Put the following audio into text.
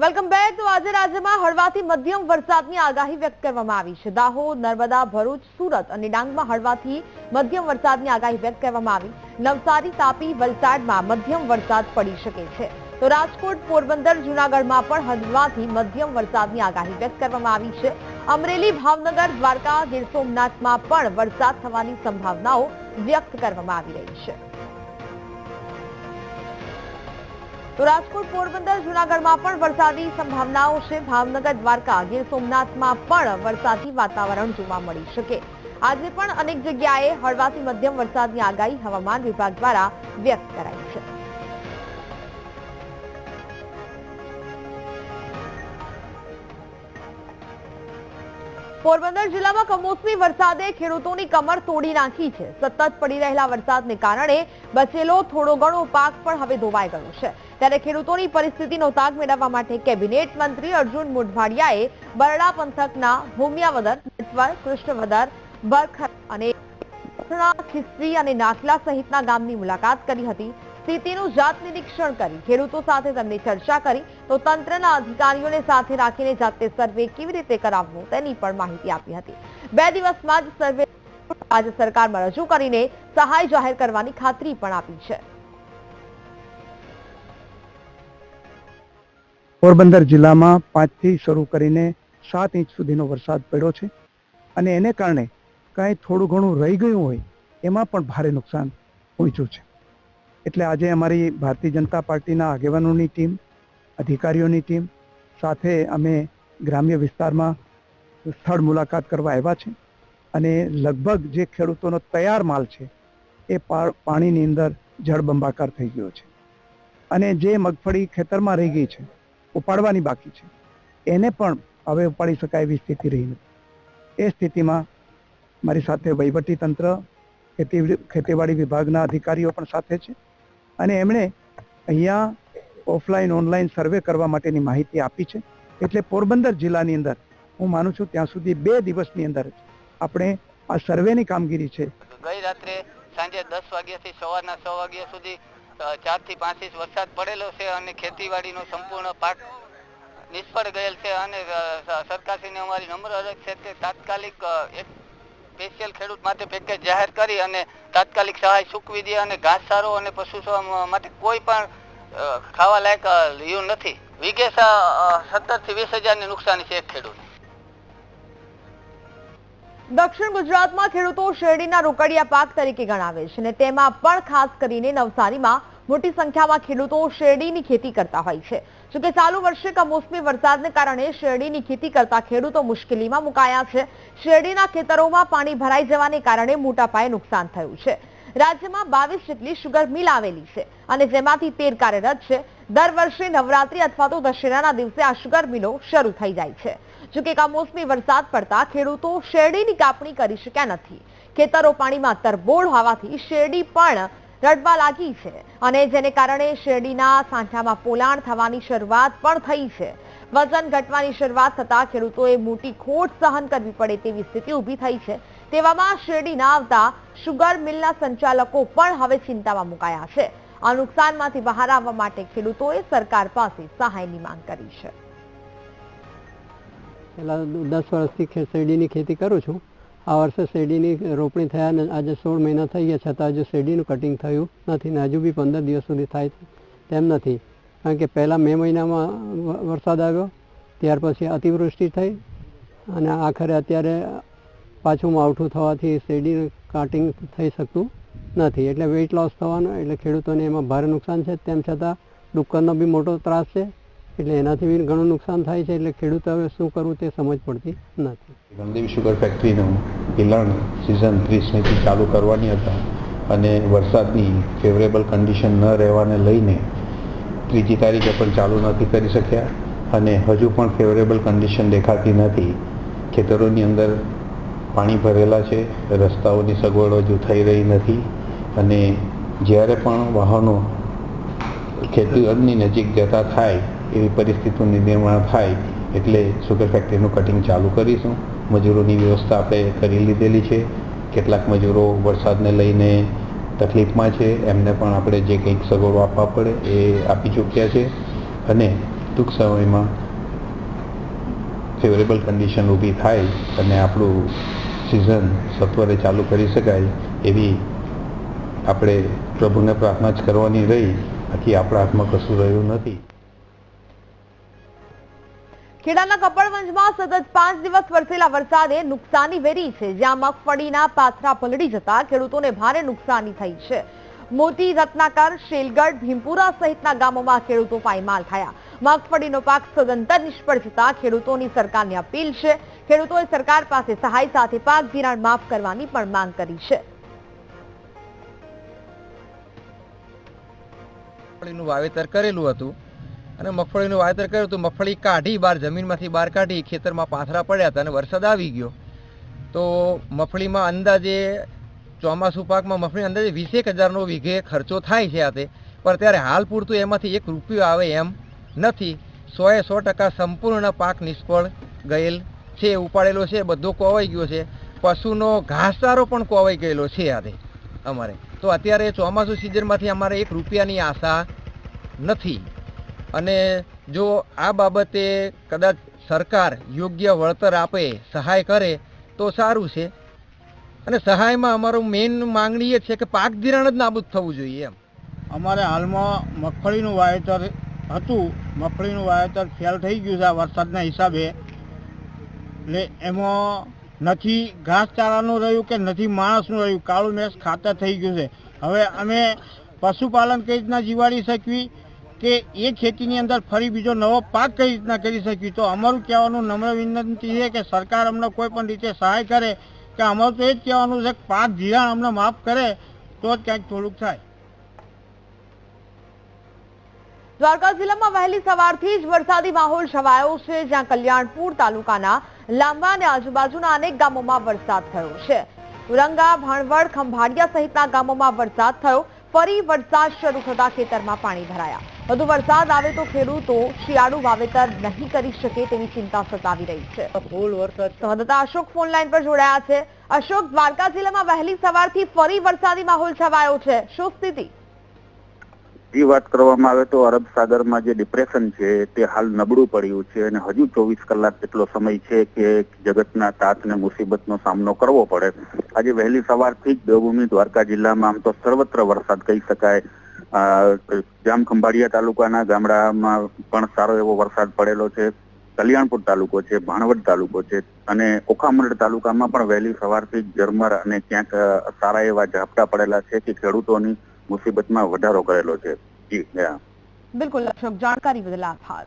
Welcome back. તો આજે રાજ્યમાં હળવાથી મધ્યમ વરસાદની આગાહી વ્યક્ત કરવામાં આવી છે। દાહોદ, નર્મદા, ભરૂચ, સુરત અને ડાંગમાં હળવાથી મધ્યમ વરસાદની આગાહી વ્યક્ત કરવામાં આવી। નવસારી, તાપી, વલસાડમાં મધ્યમ વરસાદ પડી શકે છે। તો રાજકોટ, પોરબંદર, જૂનાગઢમાં પણ હળવાથી મધ્યમ વરસાદની આગાહી વ્યક્ત કરવામાં આવી છે। અમરેલી, ભાવનગર, દ્વારકા, ગીર સોમનાથમાં પણ વરસાદ થવાની સંભાવનાઓ વ્યક્ત કરવામાં આવી રહી છે। તો રાજકોટ, પોરબંદર, જૂનાગઢમાં પણ વરસાદી સંભાવનાઓ છે। ભાવનગર, દ્વારકા, ગીર સોમનાથમાં પણ વરસાદી વાતાવરણ જોવા મળી શકે। આજે પણ અનેક જગ્યાએ હળવાથી મધ્યમ વરસાદની આગાહી હવામાન વિભાગ દ્વારા વ્યક્ત કરાઈ છે। પોરબંદર જિલ્લામાં કમોસમી વરસાદે ખેડૂતોની કમર તોડી નાખી છે। સતત પડી રહેલા વરસાદને કારણે બચેલો થોડો ઘણો પાક પણ હવે ધોવાઈ ગયો છે। ત્યારે ખેડૂતોની પરિસ્થિતિનો તાગ મેળવવા માટે કેબિનેટ મંત્રી અર્જુન મોઢવાડિયાએ બરડા પંથકના ભૂમિયાવદર, નટવર, કૃષ્ણવદર, બરખર અને ખીસરી અને નાખલા સહિતના ગામની મુલાકાત કરી હતી। સ્થિતિનું જાત નિરીક્ષણ કરી ખેડૂતો સાથે તેમની ચર્ચા કરી તો તંત્રના અધિકારીઓને સાથે રાખીને જાતે સર્વે કેવી રીતે કરાવવો તેની પણ માહિતી આપી હતી। 2 દિવસમાં જ સર્વે રાજ્ય સરકારમાં રજૂ કરીને સહાય જાહેર કરવાની ખાતરી પણ આપી છે। પોરબંદર જિલ્લામાં 5 થી શરૂ કરીને 7 ઇંચ સુધીનો વરસાદ પડ્યો છે અને એને કારણે કાંઈ થોડું ઘણું રહી ગયું હોય એમાં પણ ભારે નુકસાન પહોંચ્યું છે। એટલે આજે અમારી ભારતીય જનતા પાર્ટીના આગેવાનોની ટીમ, અધિકારીઓની ટીમ સાથે અમે ગ્રામ્ય વિસ્તારમાં સ્થળ મુલાકાત કરવા આવ્યા છે અને લગભગ જે ખેડૂતોનો તૈયાર માલ છે એ પાણીની અંદર જળબંબાકાર થઈ ગયો છે અને જે મગફળી ખેતરમાં રહી ગઈ છે, ઉપાડવાની બાકી છે, એને પણ હવે ઉપાડી શકાય એવી સ્થિતિ રહી નથી। એ સ્થિતિમાં મારી સાથે વહીવટી તંત્ર, ખેતીવાડી વિભાગના અધિકારીઓ પણ સાથે છે અને એમણે અહીંયા ઓફલાઈન ઓનલાઈન સર્વે કરવા માટેની માહિતી આપી છે। એટલે પોરબંદર જિલ્લાની અંદર હું માનું છું ત્યાં સુધી 2 દિવસની અંદર જ આપણે આ સર્વેની કામગીરી છે। ગઈ રાત્રે સાંજે 10 વાગ્યાથી સવારના 6 વાગ્યા સુધી 4 થી 5 ઇંચ વરસાદ પડેલો છે અને ખેતીવાડીનો સંપૂર્ણ પાક નિષ્ફળ ગયેલ છે અને સરકારશ્રીને અમારી નમ્ર અરજ છે કે તાત્કાલિક એક સ્પેશિયલ ખેડૂત માટે પેકેજ જાહેર કરી અને તાત્કાલિક સહાય ચૂકવી દે અને ઘાસચારો અને પશુ માટે કોઈ પણ ખાવા લાયક રહ્યું નથી। વીઘે 17 થી 20 હજારની નુકસાની છે એક ખેડૂત। દક્ષિણ ગુજરાતમાં ખેડૂતો શેરડીના રોકડિયા પાક તરીકે ગણાવે છે અને તેમાં પણ ખાસ કરીને નવસારીમાં મોટી સંખ્યામાં ખેડૂતો શેરડીની ખેતી કરતા હોય છે। જોકે ચાલુ વર્ષે કમોસમી વરસાદને કારણે શેરડીની ખેતી કરતા ખેડૂતો મુશ્કેલીમાં મુકાયા છે। શેરડીના ખેતરોમાં પાણી ભરાઈ જવાને કારણે મોટા પાયે નુકસાન થયું છે। રાજ્યમાં 22 જેટલી શુગર મિલ આવેલી છે અને જેમાંથી 13 કાર્યરત છે। દર વર્ષે નવરાત્રી અથવા તો દશેરાના દિવસે આ શુગર મિલો શરૂ થઈ જાય છે। જોકે કમોસમી વરસાદ પડતા ખેડૂતો શેરડીની કાપણી કરી શક્યા નથી। ખેતરો પાણીમાં તરબોળ હોવાથી શેરડી પણ રડવા લાગી છે અને જેને કારણે શેરડીના સાંઠામાં પોલાણ થવાની શરૂઆત પણ થઈ છે। વજન ઘટવાની શરૂઆત થતા ખેડૂતોએ મોટી ખોટ સહન કરવી પડે તેવી સ્થિતિ ઊભી થઈ છે। તેવામાં શેરડી ના આવતા શુગર મિલના સંચાલકો પણ હવે ચિંતામાં મુકાયા છે। આ નુકસાનમાંથી બહાર આવવા માટે ખેડૂતોએ સરકાર પાસે સહાયની માંગ કરી છે। છેલ્લા 10 વર્ષથી શેરડીની ખેતી કરું છું। આ વર્ષે શેરડીની રોપણી થયા અને આજે 16 મહિના થઈ ગયા છતાં હજુ શેરડીનું કટિંગ થયું નથી ને હજુ બી 15 દિવસ સુધી થાય તેમ નથી। કારણ કે પહેલાં મે મહિનામાં વરસાદ આવ્યો, ત્યાર પછી અતિવૃષ્ટિ થઈ અને આખરે અત્યારે પાછું માવઠું થવાથી શેરડીનું કટિંગ થઈ શકતું નથી। એટલે વેઇટ લોસ થવાનો એટલે ખેડૂતોને એમાં ભારે નુકસાન છે। તેમ છતાં ડુક્કરનો બી મોટો ત્રાસ છે એટલે એનાથી બી ઘણું નુકસાન થાય છે। એટલે ખેડૂતો હવે શું કરવું તે સમજ પડતી નથી। ગમદેવી શુગર ફેક્ટરીનું પિલાણ સિઝન 30 ચાલુ કરવાની હતા અને વરસાદની ફેવરેબલ કન્ડિશન ન રહેવાને લઈને 3જી તારીખે પણ ચાલુ નથી કરી શક્યા અને હજુ પણ ફેવરેબલ કન્ડિશન દેખાતી નથી। ખેતરોની અંદર પાણી ભરેલા છે, રસ્તાઓની સગવડ હજુ થઈ રહી નથી અને જ્યારે પણ વાહનો ખેતરની નજીક જતા થાય એવી પરિસ્થિતિનું નિર્માણ થાય એટલે શુગર ફેક્ટરીનું કટિંગ ચાલુ કરીશું। મજૂરોની વ્યવસ્થા આપણે કરી લીધેલી છે। કેટલાક મજૂરો વરસાદને લઈને તકલીફમાં છે, એમને પણ આપણે જે કંઈક સગવડો આપવા પડે એ આપી ચૂક્યા છે અને ટૂંક સમયમાં ફેવરેબલ કન્ડિશન ઊભી થાય અને આપણું સિઝન સત્વરે ચાલુ કરી શકાય એવી આપણે પ્રભુને પ્રાર્થના જ કરવાની રહી, બાકી આપણા હાથમાં કશું રહ્યું નથી. ખેડાના કપડવંજમાં સતત 5 દિવસ વરસેલા વરસાદે નુકસાની વેરી છે, જ્યાં મગફળીના પાથરા પલળી જતા ખેડૂતોને ભારે નુકસાની થઈ છે. મોટી રત્નાકર, શેલગઢ, ભીમપુરા સહિતના ગામોમાં ખેડૂતો પાયમાલ થયા. મગફળીનો પાક સદંતર નિષ્ફળ જતા ખેડૂતોની સરકારને અપીલ છે. ખેડૂતોએ સરકાર પાસે સહાય સાથે પાક ધિરાણ માફ કરવાની પણ માંગ કરી છે. મગફળીનું વાવેતર કરેલું હતું અને મગફળીનું વાવેતર કર્યું હતું, મગફળી કાઢી બહાર જમીનમાંથી બહાર કાઢી ખેતરમાં પાથરા પડ્યા હતા અને વરસાદ આવી ગયો તો મગફળીમાં અંદાજે ચોમાસું પાકમાં મગફળી અંદાજે 20,000નો વીઘે ખર્ચો થાય છે આતે, પણ ત્યારે હાલ પૂરતું એમાંથી 1 રૂપિયો આવે એમ નથી. 100% સંપૂર્ણ પાક નિષ્ફળ ગયેલ છે, ઉપાડેલો છે, બધો કોવાઈ ગયો છે. પશુનો ઘાસચારો પણ કોવાઈ ગયેલો છે આતે અમારે. તો અત્યારે ચોમાસું સિઝનમાંથી અમારે 1 રૂપિયાની આશા નથી અને જો આ બાબતે કદાચ સરકાર યોગ્ય વળતર આપે, સહાય કરે તો સારું છે. અને સહાયમાં અમારું મેઇન માંગણી એ છે કે પાક ધિરાણ જ નાબૂદ થવું જોઈએ એમ. અમારે હાલમાં મગફળીનું વાવેતર હતું, મગફળીનું વાવેતર ફેલ થઈ ગયું છે આ વરસાદના હિસાબે, એટલે એમાં નથી ઘાસચારાનું રહ્યું કે નથી માણસનું રહ્યું, કાળું મેસ ખાતર થઈ ગયું છે. હવે અમે પશુપાલન કઈ રીતના જીવાડી શકવી કે એ ખેતીની અંદર ફરી બીજો નવો પાક કઈ રીતના કરી શકવી, તો અમારું કહેવાનું નમ્ર વિનંતી છે કે સરકાર અમને કોઈ પણ રીતે સહાય કરે, કે અમારું તો એ જ કહેવાનું છે કે પાક ધિરાણ અમને માફ કરે તો જ ક્યાંક થોડુંક થાય. દ્વારકા જિલ્લામાં વહેલી સવારથી જ વરસાદી માહોલ છવાયો છે, જ્યાં કલ્યાણપુર તાલુકાના લાંબા અને આજુબાજુના અનેક ગામોમાં વરસાદ થયો છે. ઉરંગા, ભાણવડ, ખંભાળિયા સહિતના ગામોમાં વરસાદ થયો. ફરી વરસાદ શરૂ થતા ખેતરમાં પાણી ભરાયા. વધુ વરસાદ આવે તો ખેડૂતો શિયાળુ વાવેતર નહીં કરી શકે તેવી ચિંતા સતાવી રહી છે. સંવાદદાતા અશોક ફોન લાઈન પર જોડાયા છે. અશોક, દ્વારકા જિલ્લામાં વહેલી સવારથી ફરી વરસાદી માહોલ છવાયો છે, શું સ્થિતિ? જે વાત કરવામાં આવે તો અરબ સાગરમાં જે ડિપ્રેશન છે તે હાલ નબળું પડ્યું છે અને હજુ 24 કલાક જેટલો સમય છે કે જગતના તાતને મુસીબતનો સામનો કરવો પડે. આજે વહેલી સવારથી જ દેવભૂમિ દ્વારકા જિલ્લામાં આમ તો સર્વત્ર વરસાદ કહી શકાય. જામ ખંભાળિયા તાલુકાના ગામડામાં પણ સારો એવો વરસાદ પડેલો છે. કલ્યાણપુર તાલુકો છે, ભાણવડ તાલુકો છે અને ઓખામંડળ તાલુકામાં પણ વહેલી સવારથી જ ઝરમર અને ક્યાંક સારા એવા ઝાપટા પડેલા છે કે ખેડૂતોની મુસીબતમાં વધારો કરેલો છે. જી બિલકુલ અશોક, જાણકારી બદલ આભાર.